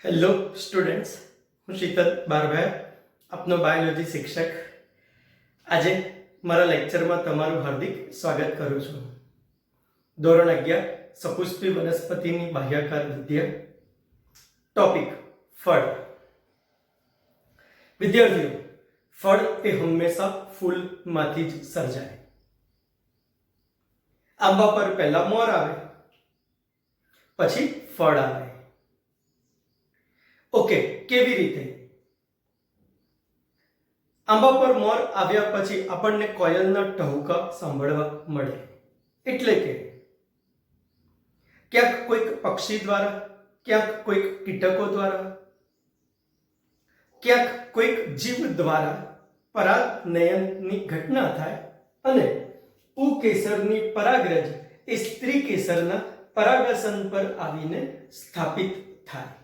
Hello students, હું શીતલ બારભાઈ, આપનો biology શિક્ષક. આજે મારા લેક્ચરમાં તમારું હાર્દિક સ્વાગત કરું છું. ધોરણ 11 સપુષ્પી વનસ્પતિની બાહ્યાકાર વિદ્યા. ટોપિક ફળ. વિદ્યાર્થીઓ, ફળ એ હંમેશા ફૂલમાંથી જ સર્જાય. આંબા પર પહેલા મોર આવે, પછી ફળ આવે. ઓકે, કેવી રીતે? આંબા પર મોર આવ્યા પછી આપણને કોયલના ટહુકા સાંભળવા મળે. એટલે કે ક્યાંક કોઈક પક્ષી દ્વારા, ક્યાંક કોઈક કીટકો દ્વારા, ક્યાંક કોઈક જીવ દ્વારા પરાગનયનની ઘટના થાય અને પુકેસરની પરાગરજ એ સ્ત્રી કેસરના પરાગાસન પર આવીને સ્થાપિત થાય.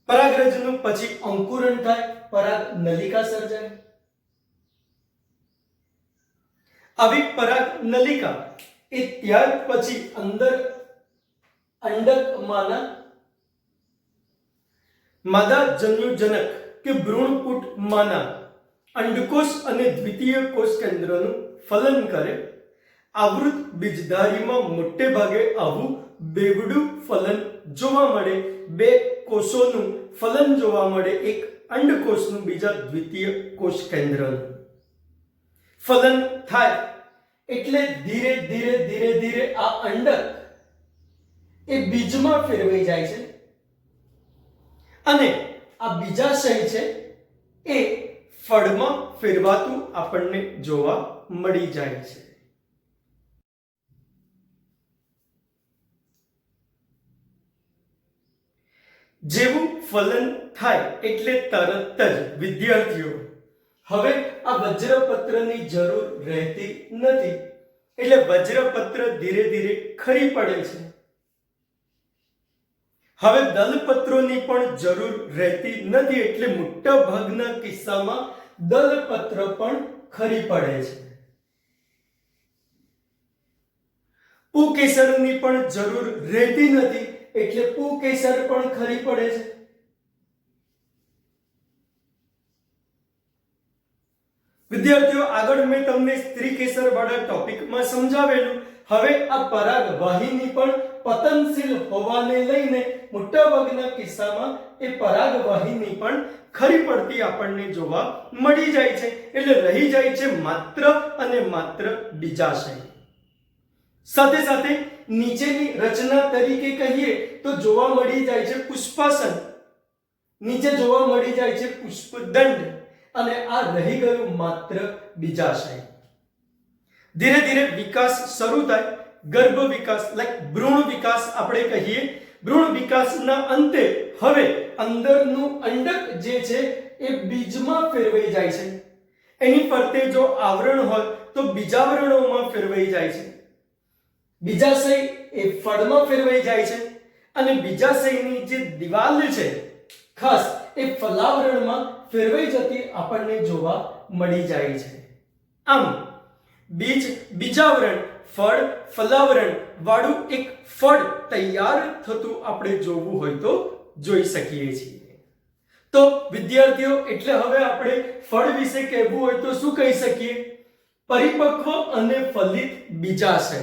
પરાગરજનું પછી અંકુરણ થાય, પરાગ નલિકા સર્જાય. આવી પરાગ નલિકા એ ત્યાર પછી અંદર અંડકમાંના માદા જન્યુજનક કે ભ્રૂણપુટમાંના અંડકોષ અને દ્વિતીય કોષ કેન્દ્રનું ફલન કરે. આવૃત બીજધારીમાં મોટે ભાગે આવું બેવડું ફલન જોવા મળે. બે કોષોનું ફલન જોવા મળે, એક અંડકોષનું, બીજા દ્વિતીય કોષ કેન્દ્રનું. ફલન થાય એટલે ધીરે ધીરે ધીરે ધીરે આ અંડક એ બીજમાં ફેરવાઈ જાય છે અને આ બીજાશય છે એ ફળમાં ફેરવાતું આપણને જોવા મળી જાય છે. જેવું ફલન થાય એટલે તરત જ વિદ્યાર્થીઓ હવે આ વજ્રપત્રની જરૂર રહેતી નથી. એટલે વજ્રપત્ર ધીરે ધીરે ખરી પડે છે. હવે દલપત્રોની પણ જરૂર રહેતી નથી. એટલે મોટા ભાગના કિસ્સામાં દલપત્ર પણ ખરી પડે છે. પુકેસરની પણ જરૂર રહેતી નથી. એટલે પુકેસર પણ ખરી પડે છે. વિદ્યાર્થીઓ, આગળ મેં તમને સ્ત્રી કેસર વાળા ટોપિકમાં સમજાવેલું. હવે આ પરાગવાહિની પણ પતનશીલ હોવાને લઈને મોટાભાગના કિસ્સામાં એ પરાગવાહિની પણ ખરી પડતી આપણને જોવા મળી જાય છે. એટલે રહી જાય છે માત્ર અને માત્ર બીજાશય. સાથે સાથે નીચેની રચના તરીકે કહીએ તો જોવા મળી જાય છે પુષ્પાસન, નીચે જોવા મળી જાય છે પુષ્પદંડ, અને આ રહી ગયું માત્ર બીજાશય. ધીરે ધીરે વિકાસ શરૂ થાય. ગર્ભ વિકાસ લાઈક ભ્રૂણ વિકાસ આપણે કહીએ. ભ્રૂણ વિકાસના અંતે હવે અંદરનું અંડક જે છે એ બીજમાં ફેરવાઈ જાય છે. એની ફરતે જો આવરણ હોય તો બીજાવરણોમાં ફેરવાઈ જાય છે. બીજાશય એ ફળમાં ફેરવાઈ જાય છે અને બીજાશયની જે દિવાલ છે ખાસ એ ફલાવરણમાં ફેરવાઈ જતી આપણને જોવા મળી જાય છે. આમ બીજ, બીજાવરણ, ફળ, ફલાવરણ વાળું એક ફળ તૈયાર થતું આપણે જોવું હોય તો જોઈ શકીએ છીએ. તો વિદ્યાર્થીઓ, એટલે હવે આપણે ફળ વિશે કહેવું હોય તો શું કહી શકીએ? પરિપક્વ અને ફલિત બીજાશય.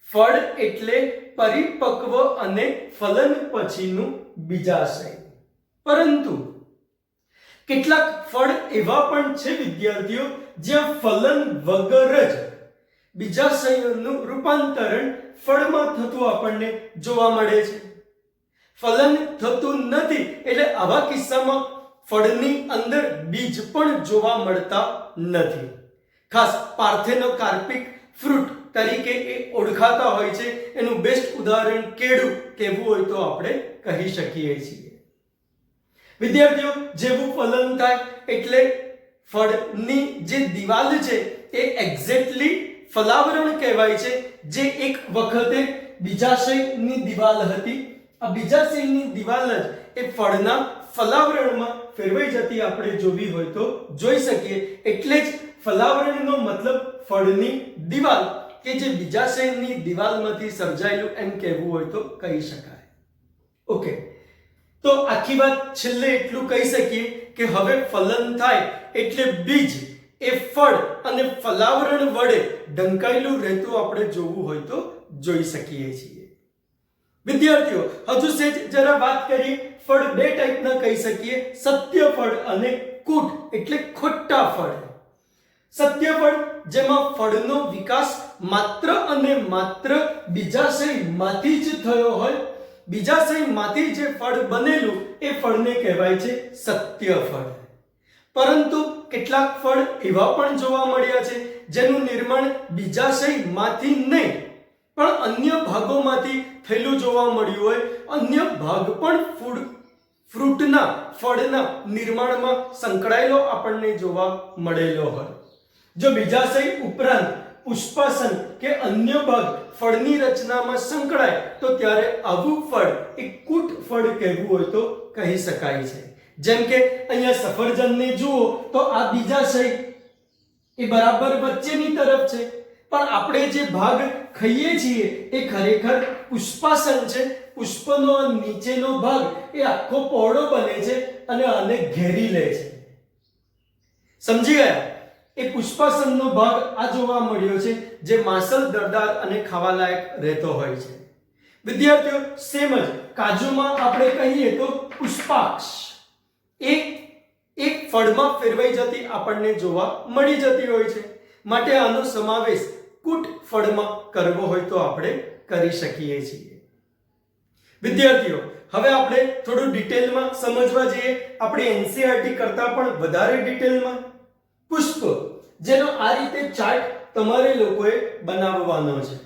ફળ એટલે પરિપક્વ અને ફલન પછીનું બીજાશય. પરંતુ કેટલાક ફળ એવા પણ છે વિદ્યાર્થીઓ જ્યાં ફલન વગર જ બીજાશયનું રૂપાંતરણ ફળમાં થતું આપણને જોવા મળે છે. ફલન થતું નથી એટલે આવા કિસ્સામાં ફળની અંદર બીજ પણ જોવા મળતા નથી. ખાસ પાર્થેનોકાર્પિક ફ્રૂટ તરીકે એ ઓળખાતા હોય છે. એનું બેસ્ટ ઉદાહરણ કેળું કહેવું હોય તો આપણે કહી શકીએ છીએ. વિદ્યાર્થીઓ, જેવું ફલન થાય એટલે ફળની જે દિવાલ છે એ એક્ઝેક્ટલી ફલાવરણ કહેવાય છે, જે એક વખતે બીજાશયની દિવાલ હતી. આ બીજાશયની દિવાલ જ એ ફળના ફલાવરણમાં ફેરવાઈ જતી આપણે જોવી હોય તો જોઈ શકીએ. એટલે જ ફલાવરણનો મતલબ ફળની દિવાલ, કે જે બીજાશયની દિવાલમાંથી સર્જાયેલું એમ કહેવું હોય તો કહી શકાય. ઓકે, તો આખી વાત છેલ્લે એટલું કહી શકીએ કે હવે ફલન થાય એટલે બીજ એ ફળ અને ફલાવરણ વડે ઢંકાયેલું રહેતું આપણે જોવું હોય તો જોઈ શકીએ છીએ. વિદ્યાર્થીઓ, હજુ સેજ જરા વાત કરીએ. ફળ બે ટાઈપના કહી શકીએ, સત્ય ફળ અને કૂટ એટલે ખોટા ફળ. સત્ય ફળ જેમાં ફળનો વિકાસ માત્ર અને માત્ર બીજાશયમાંથી જ થયો હોય, બીજાશયમાંથી જે ફળ બનેલું એ ફળને કહેવાય છે સત્ય ફળ. પરંતુ કેટલાક ફળ એવા પણ જોવા મળ્યા છે જેનું નિર્માણ બીજાશયમાંથી નહીં પણ અન્ય ભાગોમાંથી થયેલું જોવા મળ્યું હોય. અન્ય ભાગ પણ ફ્રૂટના ફળના નિર્માણમાં સંકળાયેલો આપણને જોવા મળેલો હોય. જો બીજાશય ઉપરાંત પુષ્પાસન કે અન્ય ભાગ ફળની રચનામાં સંકળાય તો ત્યારે આવું ફળ એ કૂટ ફળ કહેવું હોય તો કહી શકાય છે. જેમ કે અહીંયા સફરજનને જુઓ તો આ બીજાશય એ બરાબર વચ્ચેની તરફ છે, પણ આપણે જે ભાગ ખાઈએ છીએ એ ખરેખર પુષ્પાસન છે. પુષ્પનો નીચેનો ભાગ એ આખો પહોળો બને છે અને આને ઘેરી લે છે. સમજી ગયા? એ પુષ્પાસનનો ભાગ આ જોવા મળ્યો છે જે માસલ દળદાર અને ખાવા લાયક રહેતો હોય છે. વિદ્યાર્થીઓ, સેમ જ કાજુમાં આપણે કહીએ તો પુષ્પાક્ષ એ એક ફળમાં ફેરવાઈ જતી આપણને જોવા મળી જતી હોય છે. માટે આનો સમાવેશ કૂટ ફળમાં કરવો હોય તો આપણે કરી શકીએ છીએ. વિદ્યાર્થીઓ, હવે આપણે થોડું ડિટેલમાં સમજવા જઈએ, આપણે એનસીઈઆરટી કરતા પણ વધારે ડિટેલમાં. પુષ્પ, જેનો આ રીતે ચાર્ટ તમારે લોકોએ બનાવવાનો છે.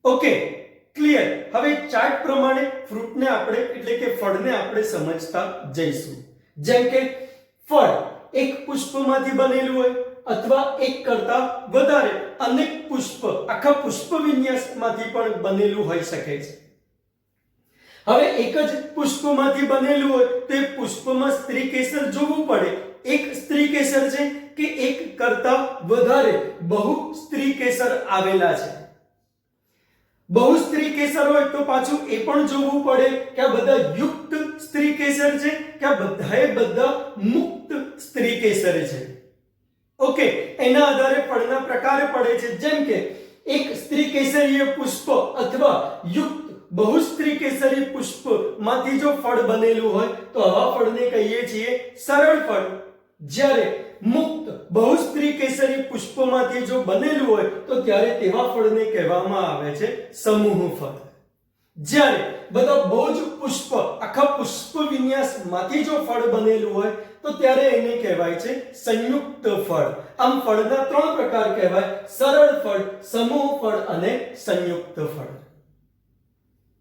Okay, clear? હવે ચાર્ટ પ્રમાણે ફ્રૂટને આપણે એટલે કે ફળને આપણે સમજતા જઈશું. જેમ કે ફળ એક પુષ્પમાંથી બનેલું હોય અથવા એક કરતા વધારે અનેક પુષ્પ આખા પુષ્પ વિન્યાસમાંથી પણ બનેલું હોઈ શકે છે. હવે એક જ પુષ્પમાંથી બનેલું હોય તો પુષ્પમાં સ્ત્રી કેસર જોવું પડે. એક સ્ત્રી કેસર છે કે એક કરતા વધારે બહુ સ્ત્રી કેસર આવેલા છે. બહુ સ્ત્રી કેસર હોય તો પાછું એ પણ જોવું પડે કે આ બધા યુક્ત સ્ત્રી કેસર છે કે આ બધા મુક્ત સ્ત્રી કેસર છે. ઓકે, એના આધારે ફળના પ્રકાર પડે છે. જેમ કે એક સ્ત્રી કેસરીય પુષ્પ અથવા યુક્ત બહુ સ્ત્રી કેસરી પુષ્પમાંથી જો ફળ બનેલું હોય તો આવા ફળને કહીએ છીએ સરળ ફળ. જ્યારે મુક્ત બહુ સ્ત્રી કેસરી પુષ્પમાંથી જો બનેલું હોય તો ત્યારે તેવા ફળને કહેવામાં આવે છે સમૂહ ફળ. જ્યારે બધા બહુ જ પુષ્પ આખા પુષ્પ વિન્યાસમાંથી જો ફળ બનેલું હોય તો ત્યારે એને કહેવાય છે સંયુક્ત ફળ. આમ ફળના ત્રણ પ્રકાર કહેવાય: સરળ ફળ, સમૂહ ફળ અને સંયુક્ત ફળ.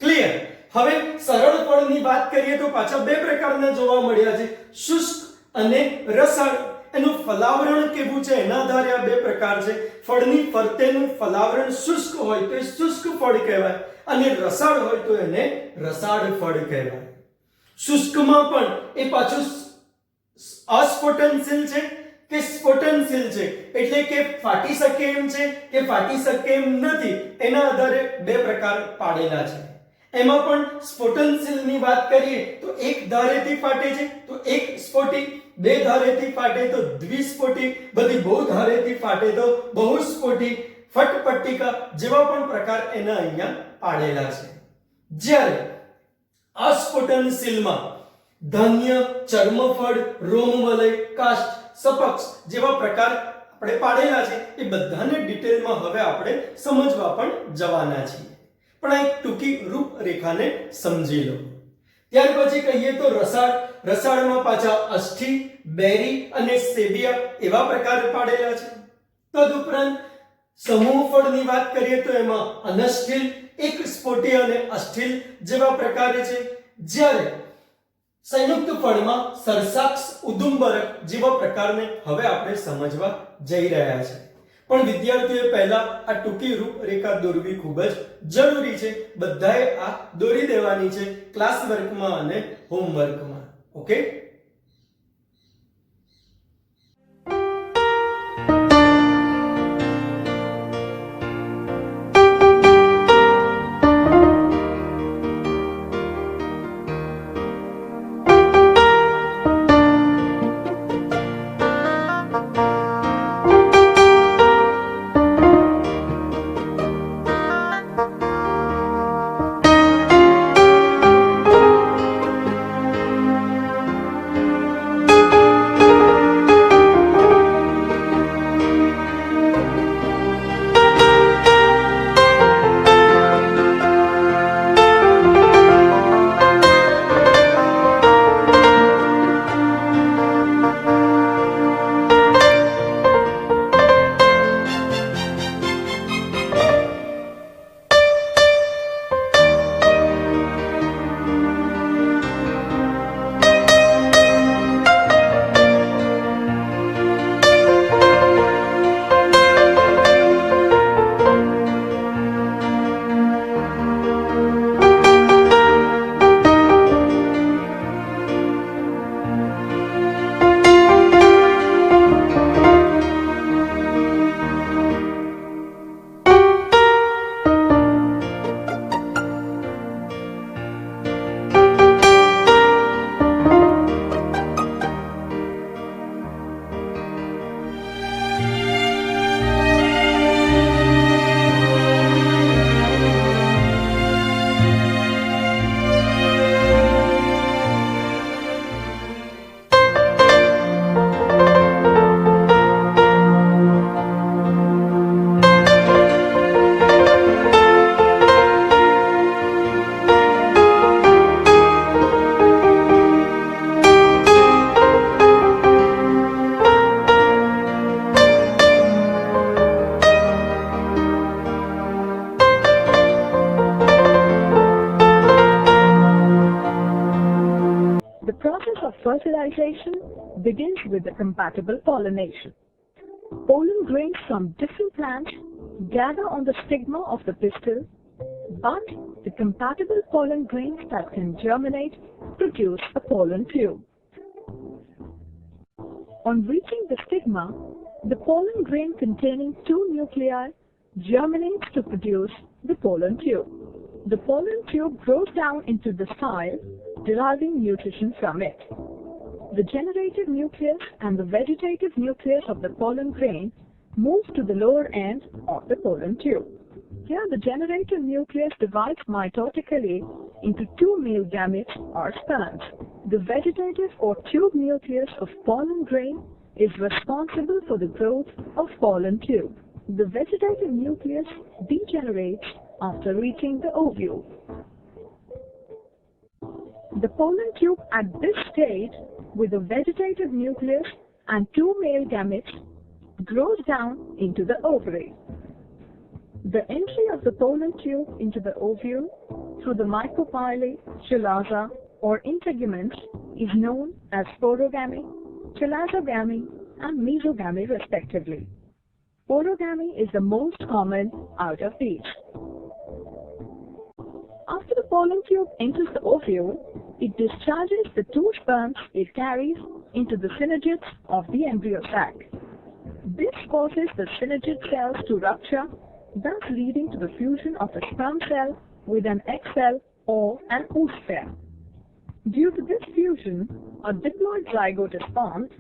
ક્લિયર? હવે સરળ ફળની વાત કરીએ તો પાછા બે પ્રકારના જોવા મળ્યા છે, શુષ્ક અને રસાળ. એનું ફલાવરણ કેવું છે એના આધારે આ બે પ્રકાર છે. ફળની ફરતેનું ફલાવરણ શુષ્ક હોય તો એ શુષ્ક ફળ કહેવાય અને રસાળ હોય તો એને રસાળ ફળ કહેવાય. શુષ્કમાં પણ એ પાછું અસ્ફોટનશીલ છે કે સ્ફોટનશીલ છે, એટલે કે ફાટી શકે એમ છે કે ફાટી શકે એમ નથી, એના આધારે બે પ્રકાર પાડેલા છે. એમાં પણ સ્ફોટનશીલની વાત કરીએ તો એક ધારેથી ફાટે છે તો એક સ્ફોટી, બે ધારેથી ફાટે તો દ્વિસ્ફોટી, બધી બહુ ધારેથી ફાટે તો બહુસ્ફોટી, ફટપટ્ટિકા જેવા પણ પ્રકાર એના અહીંયા પાડેલા છે. જ્યારે અસ્ફોટનશીલમાં ધાન્ય, ચર્મફળ, રોમવલય, કાષ્ઠ, સપક્ષ જેવા પ્રકાર આપણે પાડેલા છે. એ બધાને ડિટેલમાં હવે આપણે સમજવા પણ જવાના છીએ, પણ આ એક ટૂંકી રૂપરેખાને સમજી લો. ત્યાર પછી કહીએ તો રસાળ. રસાળમાં પાછા અષ્ઠી, બેરી અને સેબિયા એવા પ્રકાર પાડેલા છે. તદુપરાંત સમૂહ ફળની વાત કરીએ તો એમાં અનષ્ઠિલ, એક સ્ફોટી અને અષ્ઠિલ જેવા પ્રકાર છે. જ્યારે સંયુક્ત ફળમાં સરસાક્ષ, ઉદુંબરક જેવા પ્રકારને હવે આપણે સમજવા જઈ રહ્યા છે. પણ વિદ્યાર્થીઓએ પહેલા આ ટૂંકી રૂપરેખા દોરવી ખૂબ જ જરૂરી છે. બધાએ આ દોરી દેવાની છે ક્લાસ વર્કમાં અને હોમવર્કમાં. Okay? Fertilization begins with the compatible pollination. Pollen grains from different plants gather on the stigma of the pistil, but the compatible pollen grains that can germinate produce a pollen tube. On reaching the stigma, the pollen grain containing two nuclei germinates to produce the pollen tube. The pollen tube grows down into the style, deriving nutrition from it. The generative nucleus and the vegetative nucleus of the pollen grain move to the lower end of the pollen tube. Here the generative nucleus divides mitotically into two male gametes or sperms. The vegetative or tube nucleus of pollen grain is responsible for the growth of pollen tube. The vegetative nucleus degenerates after reaching the ovule. The pollen tube at this stage, with a vegetative nucleus and two male gametes, grows down into the ovary. The entry of the pollen tube into the ovule through the micropyle, chalaza, or integuments is known as sporogamy, chalazogamy, and mesogamy respectively. Sporogamy is the most common out of these. After the pollen tube enters the ovule, it discharges the two sperms it carries into the synergids of the embryo sac. This causes the synergid cells to rupture, thus leading to the fusion of a sperm cell with an egg cell or an oosphere. Due to this fusion, a diploid zygote is formed,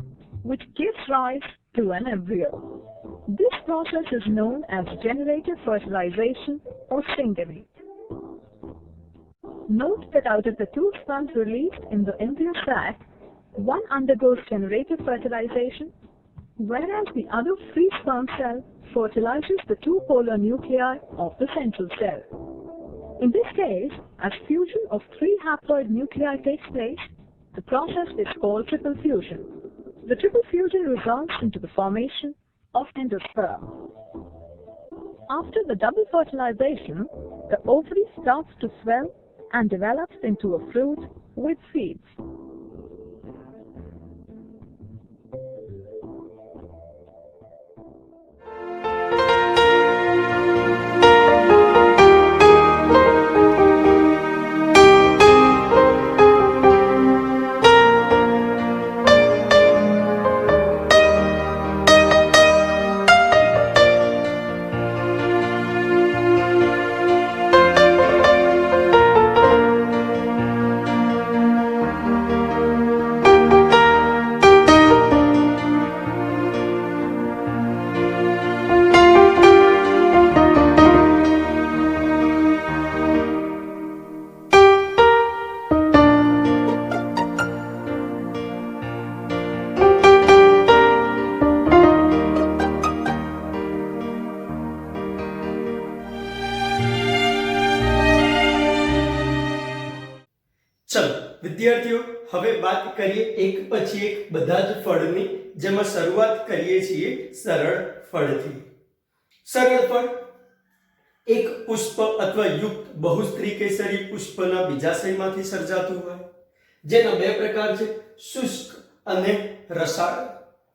which gives rise to an embryo. This process is known as generative fertilization or syngamy. Note that out of the two sperms released in the embryo sac, one undergoes generative fertilization, whereas the other free sperm cell fertilizes the two polar nuclei of the central cell. In this case, as fusion of three haploid nuclei takes place, the process is called triple fusion. The triple fusion results into the formation of endosperm. After the double fertilization, the ovary starts to swell and develops into a fruit with seeds. ચલો વિદ્યાર્થીઓ, હવે વાત કરીએ એક પછી એક બધા જ ફળની, જેમાં શરૂઆત કરીએ છીએ સરળ ફળથી. સરળ ફળ એક પુષ્પ અથવા યુક્ત બહુસ્ત્રી કેસરી પુષ્પના બીજાશયમાંથી સર્જાતું હોય, જેના બે પ્રકાર છે, શુષ્ક અને રસાળ.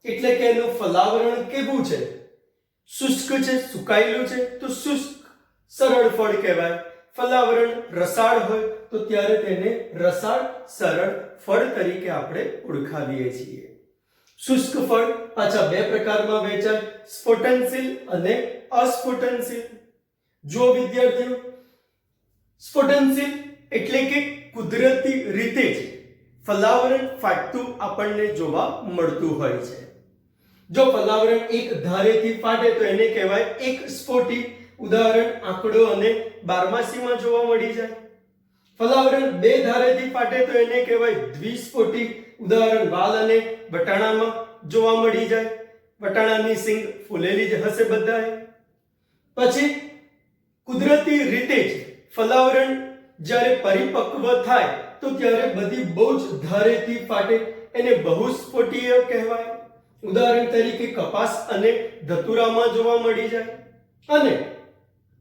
એટલે કે એનું ફલાવરણ કેવું છે? શુષ્ક છે, સુકાયેલું છે, તો શુષ્ક સરળ ફળ કહેવાય. ફલાવરણ રસાળ હોય તો ત્યારે તેને રસાળ સરળ ફળ તરીકે આપણે ઓળખાવીએ છીએ. શુષ્ક ફળ પાછા બે પ્રકારમાં વહેંચાય, સ્ફોટનશીલ અને અસ્ફોટનશીલ. જો વિદ્યાર્થીઓ, સ્ફોટનશીલ એટલે કે કુદરતી રીતે જ ફલાવરણ ફાટતું આપણને જોવા મળતું હોય છે. જો ફલાવરણ એક ધારેથી ફાટે તો એને કહેવાય એક સ્ફોટી. ઉદાહરણ આંકડો અને બારમાસીમાં જોવા મળી જાય. ફલાવરણ બે ધારેથી ફાટે તો એને કહેવાય દ્વિસ્ફોટી. ઉદાહરણ વાલ અને વટાણામાં જોવા મળી જાય. વટાણાની સિંગ ફૂલેલી જ હશે બધાએ. પછી કુદરતી રીતે જ ફલાવરણ જ્યારે પરિપક્વ થાય તો ત્યારે બધી બહુ જ ધારેથી ફાટે, એને બહુસ્ફોટીય કહેવાય. ઉદાહરણ તરીકે કપાસ અને ધતુરામાં જોવા મળી જાય. અને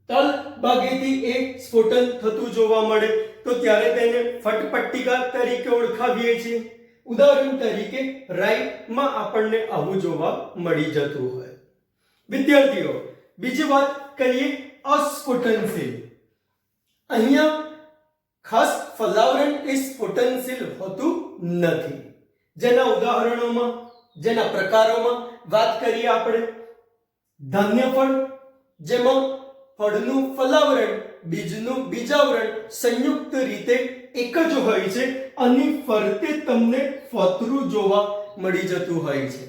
તલ ભાગેથી એ સ્ફોટન થતું જોવા મળે તો ત્યારે તેને ફટપટ્ટિકા તરીકે ઓળખાવીએ છીએ. ઉદાહરણ તરીકે રાઈટમાં આપણને આવું જોવા મળી જતું હોય. વિદ્યાર્થીઓ, બીજી વાત કરીએ અસ્ફુટનશીલ. અહીંયા ખાસ ફલાવરણ એ સ્ફુટનશીલ હોતું નથી. જેના ઉદાહરણોમાં, જેના પ્રકારોમાં વાત કરીએ આપણે ધાન્ય ફળ, જેમાં ફળનું ફલાવરણ, બીજનું બીજાવરણ સંયુક્ત રીતે એક જ હોય છે અને ફરતે તમને ફોતરું જોવા મળી જતું હોય છે.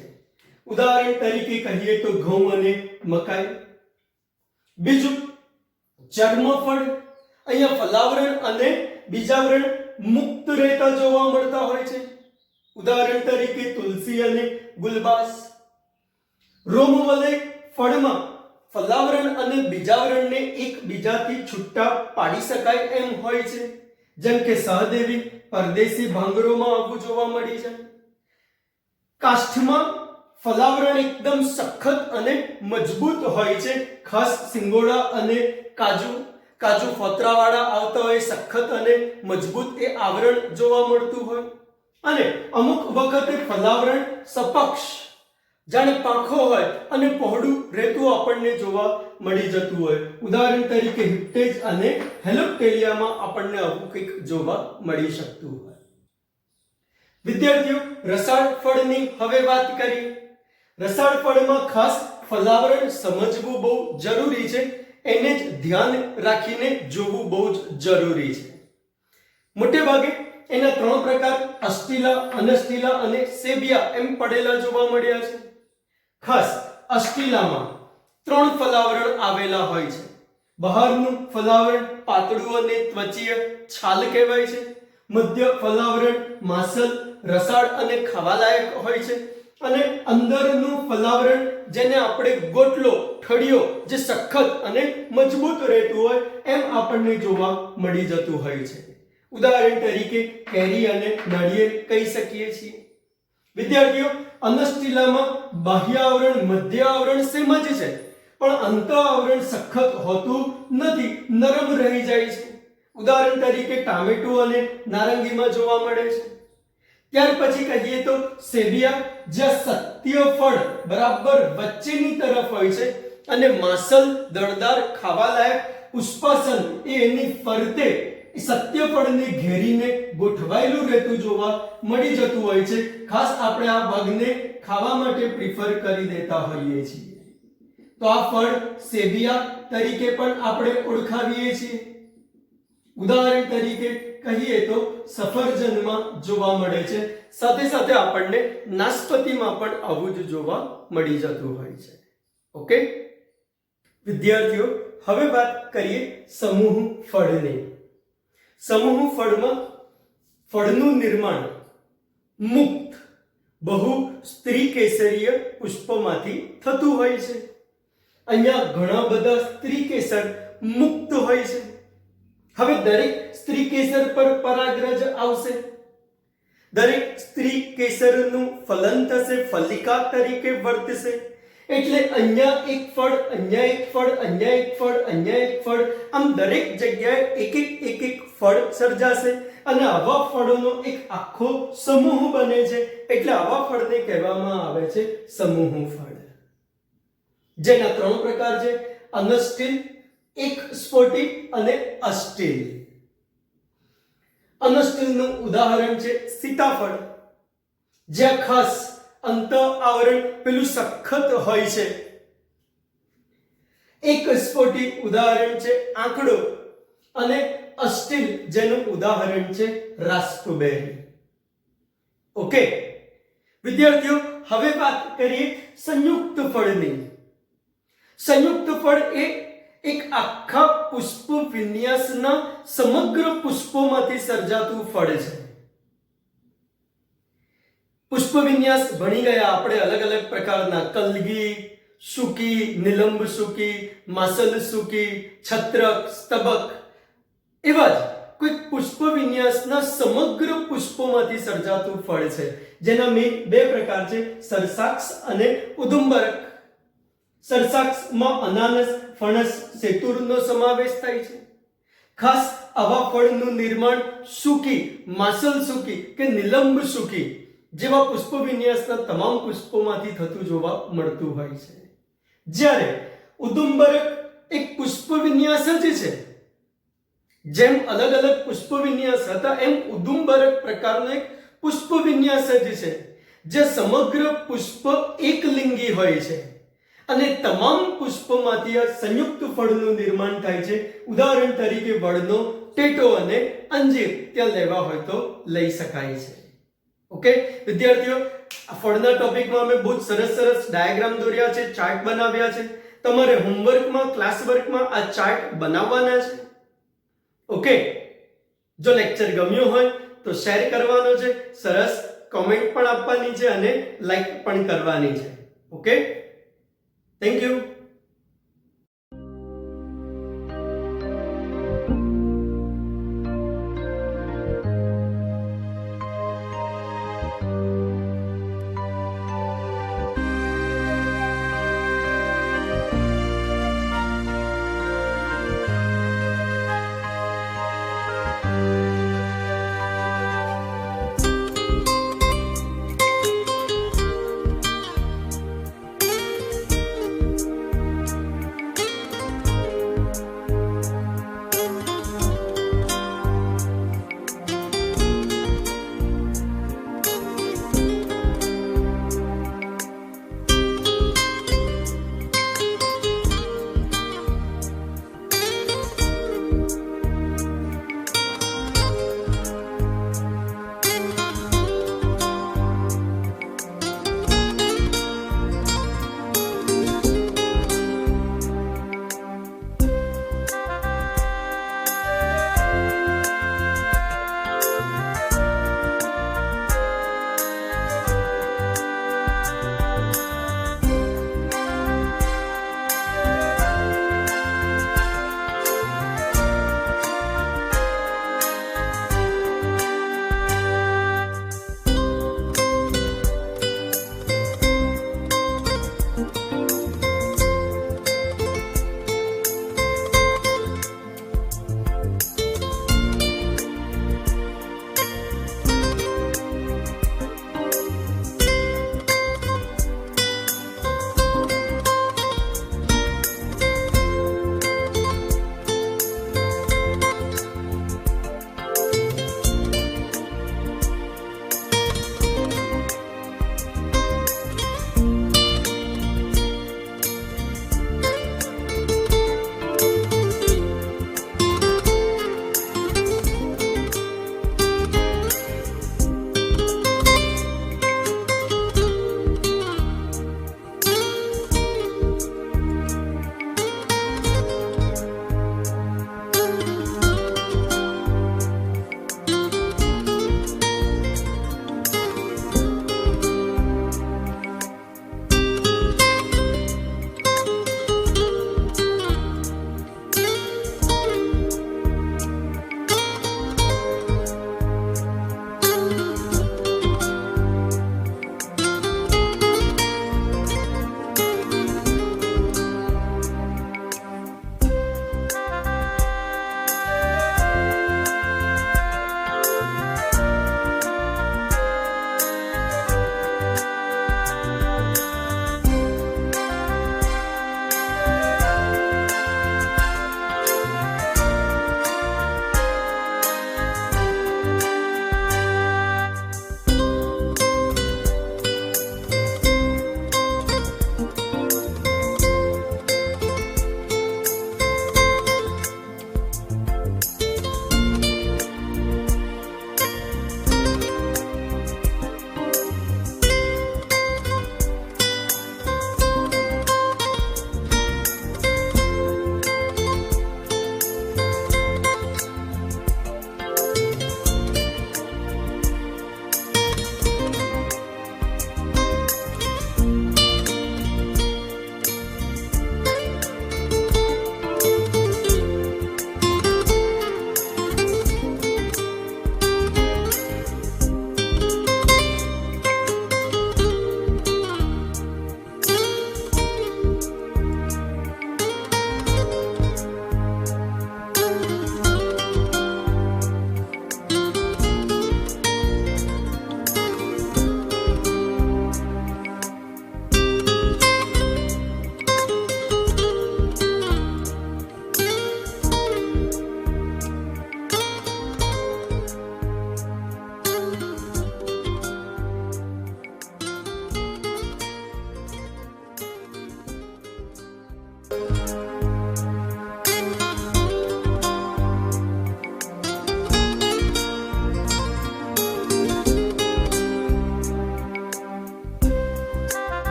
ઉદાહરણ તરીકે કહીએ તો ઘઉં અને મકાઈ. બીજું ચર્મફળ, અહીંયા ફલાવરણ અને બીજાવરણ મુક્ત રહેતા જોવા મળતા હોય છે. ઉદાહરણ તરીકે તુલસી અને ગુલબાસ. રોમવલય ફળમાં ફલાવરણ અને બીજાવરણને એકબીજાથી છૂટા પાડી શકાય એમ હોય છે, જેમ કે સહદેવી, પરદેશી ભાંગરોમાં આવું જોવા મળી જાય. કાષ્ઠમાં ફલાવરણ એકદમ સખત અને મજબૂત હોય છે, ખાસ સિંગોડા અને કાજુ ફોતરાવાળા આવતા હોય, સખત અને મજબૂત એ આવરણ જોવા મળતું હોય. અને અમુક વખતે ફલાવરણ સપક્ષ, જાણે પાંખો હોય અને પહોળું રહેતું આપણને જોવા મળી જતું હોય. ઉદાહરણ તરીકે હિપ્ટેજ અને હેલોપ્ટેલિયામાં આપણને આવું કંઈક જોવા મળી શકતું હોય. વિદ્યાર્થીઓ, રસાળ ફળની હવે વાત કરીએ. રસાળ ફળમાં ખાસ ફલાવરણ સમજવું બહુ જરૂરી છે, એને જ ધ્યાન રાખીને જોવું બહુ જ જરૂરી છે. મોટે ભાગે એના 3 પ્રકાર અસ્ટિલા, અનસ્ટિલા અને સેબિયા એમ પડેલા જોવા મળ્યા છે. ખાસ અસ્ટિલામાં 3 ફલાવરણ આવેલા હોય છે. બહારનું ફલાવરણ પાતળું અને ત્વચીય છાલ કહેવાય છે. મધ્ય ફલાવરણ માસલ, રસાળ અને ખાવાલાયક હોય છે. અને અંદરનું ફલાવરણ, જેને આપણે ગોટલો, ઠળિયો, જે સખત અને મજબૂત રહેતું હોય એમ આપણને જોવા મળી જતું હોય છે. ઉદાહરણ તરીકે કેરી અને નાળિયેર કહી શકીએ છીએ. વિદ્યાર્થીઓ, અનસ્ટિલામાં બાહ્ય આવરણ, મધ્ય આવરણ સેમ જ છે, પણ અંત આવરણ સખત હોતું નથી, નરમ રહી જાય છે. ઉદાહરણ તરીકે ટામેટું અને નારંગીમાં જોવા મળે છે. ત્યાર પછી કહીએ તો સેબિયા, જ્યાં સત્ય ફળ બરાબર વચ્ચેની તરફ હોય છે અને માસલ, દળદાર, ખાવાલાયક પુષ્પાસન એ એની ફરતે સત્ય ફળને ઘેરીને ગોઠવાયેલું રહેતું જોવા મળી જતું હોય છે. ખાસ આપણે આ ભાગને ખાવા માટે પ્રિફર કરી દેતા હોઈએ છીએ. તો આ ફળ સેબિયા તરીકે પણ આપણે ઓળખાવીએ છીએ. ઉદાહરણ તરીકે કહીએ તો સફરજનમાં જોવા મળે છે. સાથે સાથે આપણને નાશપતીમાં પણ આવું જ જોવા મળી જતું હોય છે. ઓકે વિદ્યાર્થીઓ, હવે વાત કરીએ સમૂહ ફળની. સમૂહ ફળમાં ફળનું નિર્માણ મુક્ત બહુ સ્ત્રી કેસરીય પુષ્પમાંથી થતું હોય છે. અહીંયા ઘણા બધા સ્ત્રી કેસર મુક્ત હોય છે. હવે દરેક સ્ત્રી કેસર પર પરાગરજ આવશે. દરેક સ્ત્રી કેસરનું ફલન થશે, ફલિકા તરીકે વર્તશે. એટલે અહીંયા એક ફળ, અહીંયા એક ફળ, અહીંયા એક ફળ, અહીંયા એક ફળ, આમ દરેક જગ્યાએ એક એક ફળ સર્જાશે અને આવા ફળોનો એક આખો સમૂહ બને છે. એટલે આવા ફળને કહેવામાં આવે છે સમૂહ ફળ, જેના 3 પ્રકાર છે: અનસ્ટિલ, એક સ્ફોટિક અને અસ્ટિલ. અનસ્ટિલનું ઉદાહરણ છે સીતાફળ, જ્યાં ખાસ અંત આવરણ પેલું સખત હોય છે. એક સ્ફોટિક ઉદાહરણ છે આંકડો અને અસ્ટિલ, જેનું ઉદાહરણ છે રાસ્પબેરી. ઓકે વિદ્યાર્થીઓ, હવે વાત કરીએ સંયુક્ત ફળની. સંયુક્ત ફળ એ એક આખા પુષ્પ વિન્યાસના સમગ્ર પુષ્પોમાંથી સર્જાતું ફળ છે. પુષ્પ વિન્યાસ ભણી ગયા આપણે, અલગ અલગ પ્રકારના કલગી, શુકી, નિલંબ શુકી, માસલ શુકી, છત્રક, સ્તબક, એવા જ કોઈ પુષ્પ વિન્યાસના સમગ્ર પુષ્પોમાંથી સર્જાતું ફળ છે, જેના મેં 2 પ્રકાર છે: સરસાક્ષ અને ઉદુંબરક. સરસાક્ષમાં અનાનસ, ફણસ, સેતુરનો સમાવેશ થાય છે. ખાસ આવા ફળનું નિર્માણ શુકી, માસલ શુકી કે નિલંબ શુકી જેવા પુષ્પ વિન્યાસના તમામ પુષ્પોમાંથી થતું જોવા મળતું હોય છે. જ્યારે ઉદુંબરક એક પુષ્પ વિન્યાસ જ છે. જેમ અલગ અલગ પુષ્પ વિન્યાસ હતા એમ ઉદુંબરક પ્રકારનો એક પુષ્પ વિન્યાસ જ છે, જે સમગ્ર પુષ્પ એકલિંગી હોય છે અને તમામ પુષ્પમાંથી આ સંયુક્ત ફળનું નિર્માણ થાય છે. ઉદાહરણ તરીકે વડનો ટેટો અને અંજીર ત્યાં લેવા હોય તો લઈ શકાય છે. ઓકે વિદ્યાર્થીઓ, આ ફળના ટોપિકમાં અમે બહુ સરસ ડાયાગ્રામ દોર્યા છે, ચાર્ટ બનાવ્યા છે. તમારે હોમવર્કમાં, ક્લાસ વર્કમાં આ ચાર્ટ બનાવવાના છે. ઓકે, જો લેક્ચર ગમ્યો હોય તો શેર કરવાનો છે, સરસ કોમેન્ટ પણ આપવાની છે અને લાઈક પણ કરવાની છે. Okay, thank you.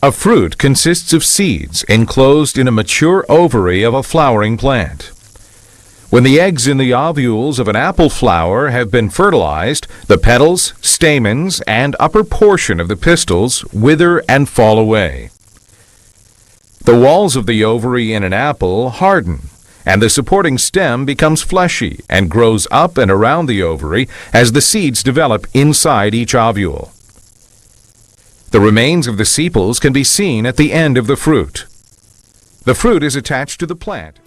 A fruit consists of seeds enclosed in a mature ovary of a flowering plant. When the eggs in the ovules of an apple flower have been fertilized, the petals, stamens, and upper portion of the pistils wither and fall away. The walls of the ovary in an apple harden, and the supporting stem becomes fleshy and grows up and around the ovary as the seeds develop inside each ovule. The remains of the sepals can be seen at the end of the fruit. The fruit is attached to the plant.